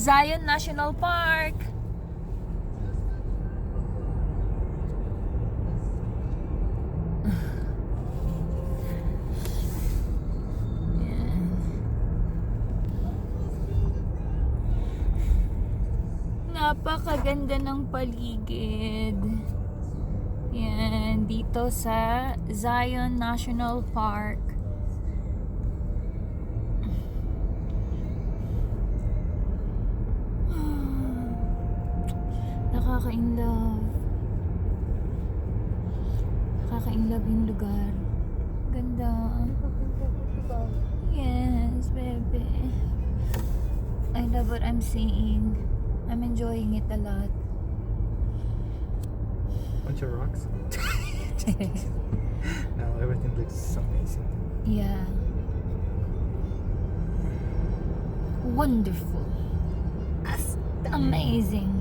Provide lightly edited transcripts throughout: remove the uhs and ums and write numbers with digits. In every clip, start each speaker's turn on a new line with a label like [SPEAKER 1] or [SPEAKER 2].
[SPEAKER 1] Zion National Park. Yan. Napakaganda ng paligid. Yan, dito sa Zion National Park. Nakaka-inlove. Nakaka-inlove yung lugar. Ganda. Yes, baby. I love what I'm seeing. I'm enjoying it a lot.
[SPEAKER 2] Bunch of rocks. Now everything looks amazing.
[SPEAKER 1] Yeah. Wonderful. Amazing.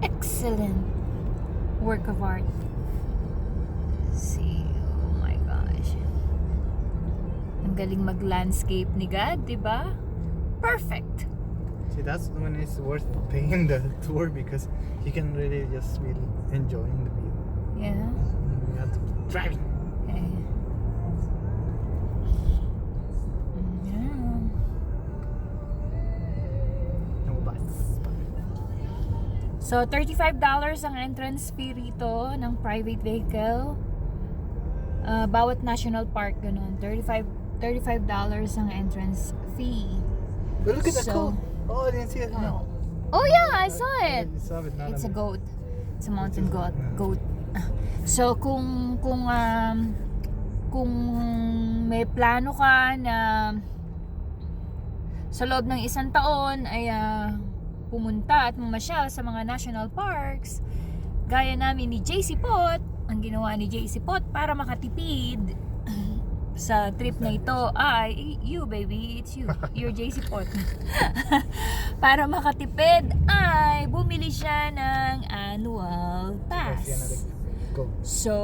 [SPEAKER 1] Excellent work of art. See, oh my gosh. Ang galing mag-landscape ni God, di ba? Perfect.
[SPEAKER 2] See, that's when it's worth paying the tour because you can really just really enjoying the view.
[SPEAKER 1] Yeah.
[SPEAKER 2] You have to keep driving.
[SPEAKER 1] Okay. Yeah.
[SPEAKER 2] No bus.
[SPEAKER 1] So, $35 ang entrance fee rito ng private vehicle. Bawat national park, ganun. $35 ang entrance fee.
[SPEAKER 2] But look at the
[SPEAKER 1] So-
[SPEAKER 2] coat. Oh, I didn't see it. No.
[SPEAKER 1] Oh yeah, I saw it.
[SPEAKER 2] You saw it, not
[SPEAKER 1] It's a
[SPEAKER 2] me.
[SPEAKER 1] goat. It's a mountain goat. So kung may plano ka na sa loob ng isang taon ay pumunta at mamasyal sa mga national parks, gaya namin ni JC Pot, ang ginawa ni JC Pot para makatipid sa trip na ito ay you baby, it's you, you're JC Pot. Para makatipid ay bumili siya ng annual
[SPEAKER 2] I see another
[SPEAKER 1] pass.
[SPEAKER 2] goat.
[SPEAKER 1] So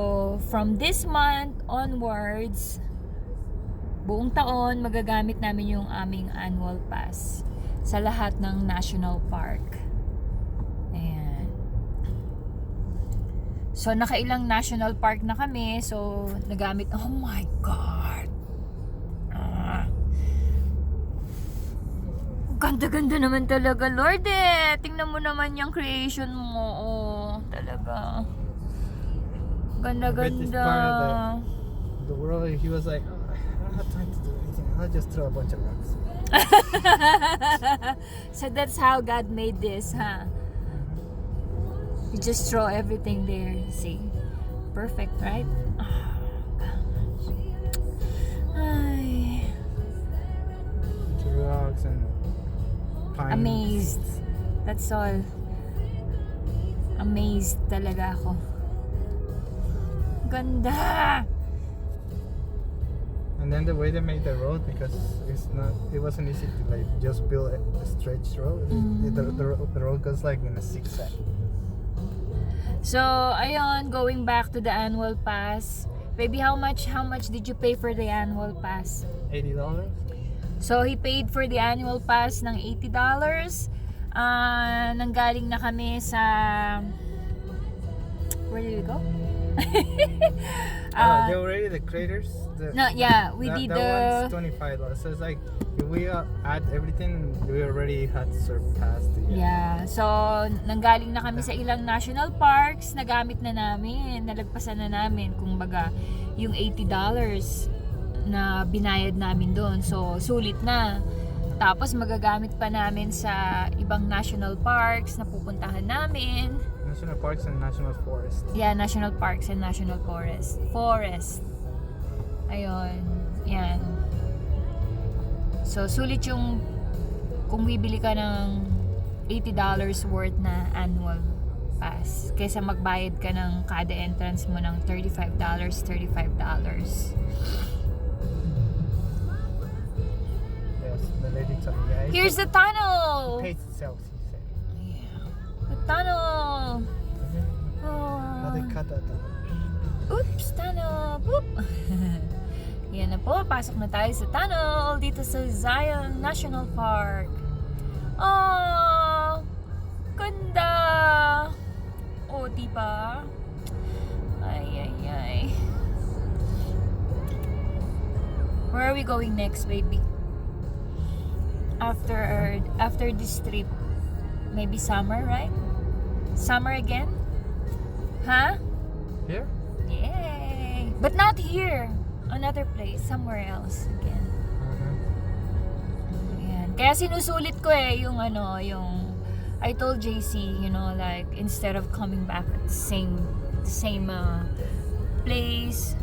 [SPEAKER 1] from this month onwards, buong taon magagamit namin yung aming annual pass sa lahat ng national park. Ayan. So nakailang national park na kami, so nagamit, oh my god. Ganda-ganda naman talaga, Lord eh. Tingnan mo naman yung creation mo. Oh, talaga.
[SPEAKER 2] But this
[SPEAKER 1] Ganda-ganda.
[SPEAKER 2] part of the world, he was like, oh, I don't have time to do anything. I'll just throw a bunch of rocks.
[SPEAKER 1] So that's how God made this, huh? You just throw everything there. See? Perfect, right? Ay,
[SPEAKER 2] Bunch of rocks and pines.
[SPEAKER 1] amazed. That's all. Amazed talaga ako. Ganda!
[SPEAKER 2] And then the way they made the road, because it wasn't easy to like just build a stretch road. The road goes like in a zigzag.
[SPEAKER 1] So, ayun, going back to the annual pass. Baby, how much did you pay for the annual pass?
[SPEAKER 2] $80.
[SPEAKER 1] So, he paid for the annual pass ng $80. Nanggaling na kami sa... Where did we go?
[SPEAKER 2] They already the craters.
[SPEAKER 1] No, yeah, we
[SPEAKER 2] that,
[SPEAKER 1] did
[SPEAKER 2] that
[SPEAKER 1] the...
[SPEAKER 2] one's $25. So it's like if we add everything, we already had surpassed it.
[SPEAKER 1] Yeah, so nanggaling na kami sa ilang national parks, nagamit na namin, nalagpasan na namin, kumbaga, yung $80 na binayad namin doon. So, sulit na. Tapos magagamit pa namin sa ibang national parks na pupuntahan namin.
[SPEAKER 2] National parks and national forest.
[SPEAKER 1] Yeah, national parks and national forest. Ayun, yan. So, sulit yung kung bibili ka ng $80 worth na annual pass kaysa magbayad ka ng kada entrance mo ng $35.
[SPEAKER 2] Yes, the lady told me. Yeah,
[SPEAKER 1] Here's the tunnel!
[SPEAKER 2] it pays itself, she said.
[SPEAKER 1] Yeah. The tunnel!
[SPEAKER 2] How they
[SPEAKER 1] Oh.
[SPEAKER 2] cut that down.
[SPEAKER 1] Oops, tunnel! Boop! Yan na po, pasok na tayo sa tunnel dito sa Zion National Park. Ah, ganda. O, diba? Ay, ay, ay. Where are we going next, baby? After this trip, maybe summer, right? Summer again? Huh?
[SPEAKER 2] Here?
[SPEAKER 1] Yay! But not here. Another place, somewhere else again. Ayan. Kaya sinusulit ko yung I told JC, like instead of coming back at the same place,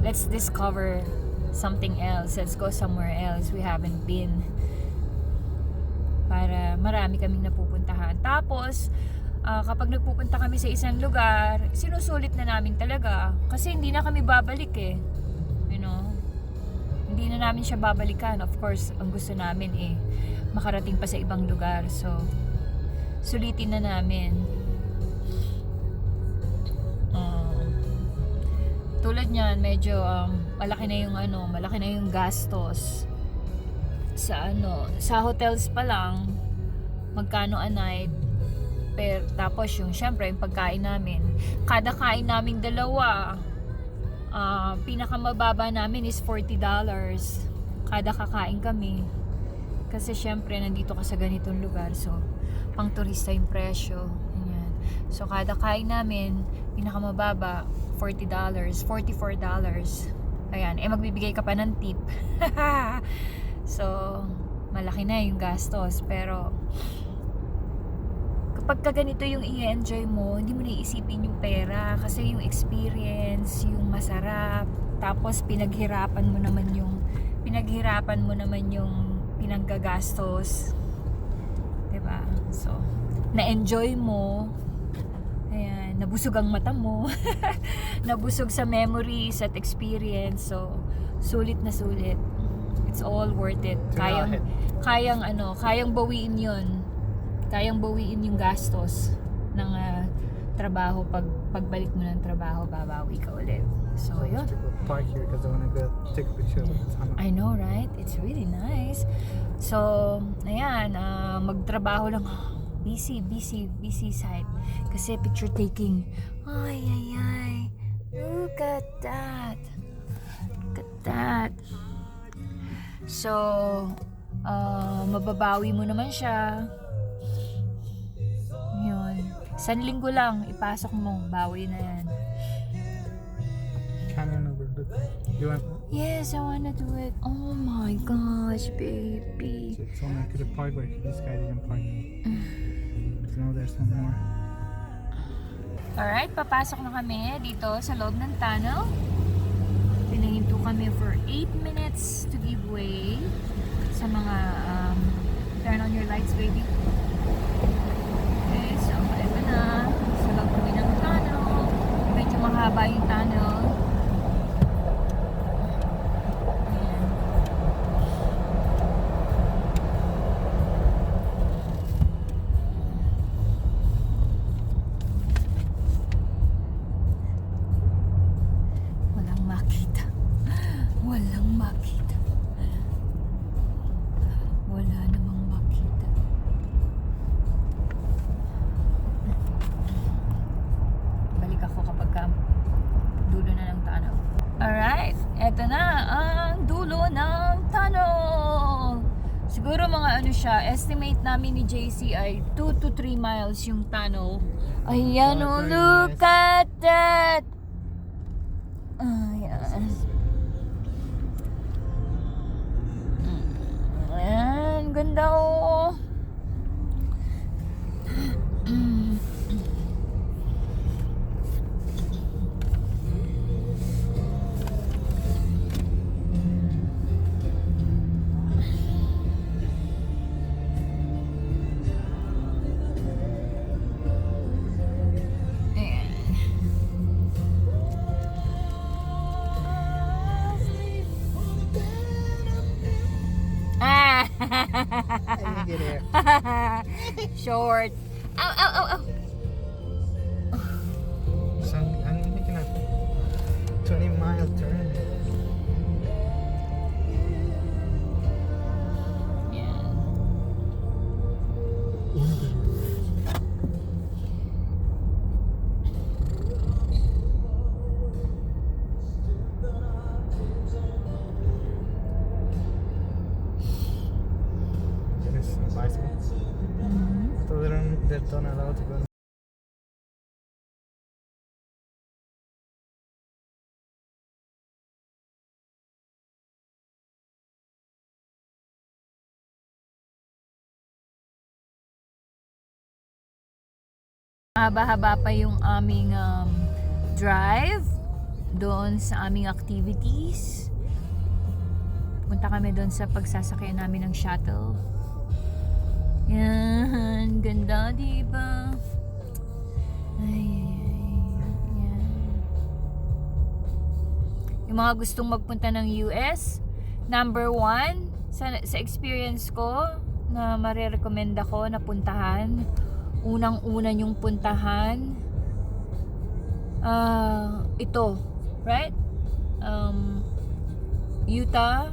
[SPEAKER 1] let's discover something else. Let's go somewhere else we haven't been. Para marami kaming napupuntahan. Tapos, kapag nagpupunta kami sa isang lugar, sinusulit na namin talaga. Kasi hindi na kami babalik eh. Hindi na namin siya babalikan. Of course, ang gusto namin makarating pa sa ibang lugar. So, sulitin na namin. Tulad niyan, medyo malaki na yung gastos sa hotels pa lang. Magkano a night? Pero tapos syempre yung pagkain namin. Kada kain naming dalawa, pinakamababa namin is $40 kada kakain kami. Kasi syempre nandito ka sa ganitong lugar, so pang turista yung presyo. Ganyan. So kada kain namin, pinakamababa $40, $44. Ayan, magbibigay ka pa ng tip. So, malaki na yung gastos. Pero, kapag ka ganito yung i-enjoy mo, hindi mo naiisipin yung pera. Kasi yung experience, yung masarap. Tapos, pinaghirapan mo naman yung pinanggagastos. Diba? So, na-enjoy mo. Ayan, nabusog ang mata mo. Nabusog sa memories at experience. So, sulit na sulit. It's all worth it. Kayang bawiin 'yon. Kayang bawiin yung gastos ng trabaho. Pagbalik mo ng trabaho, babawi ka ulit. So, yun.
[SPEAKER 2] Park here because I want to go take a picture of the tunnel.
[SPEAKER 1] I know, right? It's really nice. So, ayan, magtrabaho lang. Busy side. Kasi picture taking. Ay, ay, ay. Look at that. Look at that. So, mababawi mo naman siya. Yun. Isang linggo lang, ipasok mo. Bawi na yan.
[SPEAKER 2] Canyon overlook. You want?
[SPEAKER 1] Yes, I wanna do it. Oh my gosh, baby.
[SPEAKER 2] It's only I could have parked where this guy didn't park. No, there's some more.
[SPEAKER 1] Alright, papasok na kami dito sa loob ng tunnel. Pinahinto kami for 8 minutes to give way sa mga turn on your lights, baby. Okay, so ito na. Sa loob kami ng tunnel. Medyo mahaba yung tunnel. Ito na ang dulo ng tunnel. Siguro mga estimate namin ni JC ay 2 to 3 miles yung tunnel. Ayan, oh, look at that. Ayan. Ayan, ganda oh.
[SPEAKER 2] I didn't get it.
[SPEAKER 1] Short. Ow, ow, ow, ow.
[SPEAKER 2] So I'm making a 20-mile turn. high school. So they're not allowed to go.
[SPEAKER 1] Haba-haba pa yung aming drive doon sa aming activities. Punta kami doon sa pagsasakyan namin ng shuttle. Yan, ganda, diba? Ay, yan. Yung mga gustong magpunta ng US, number 1 sa experience ko na marirekomenda ko na puntahan, unang-una yung puntahan ito, right? Utah.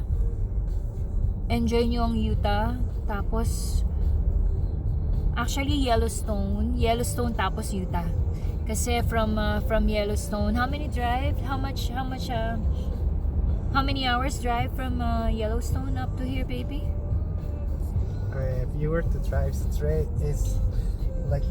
[SPEAKER 1] Enjoy nyo ang Utah. Tapos actually Yellowstone tapos Utah. Kasi from Yellowstone, how many hours drive from Yellowstone up to here, baby?
[SPEAKER 2] If you were to drive straight, it's like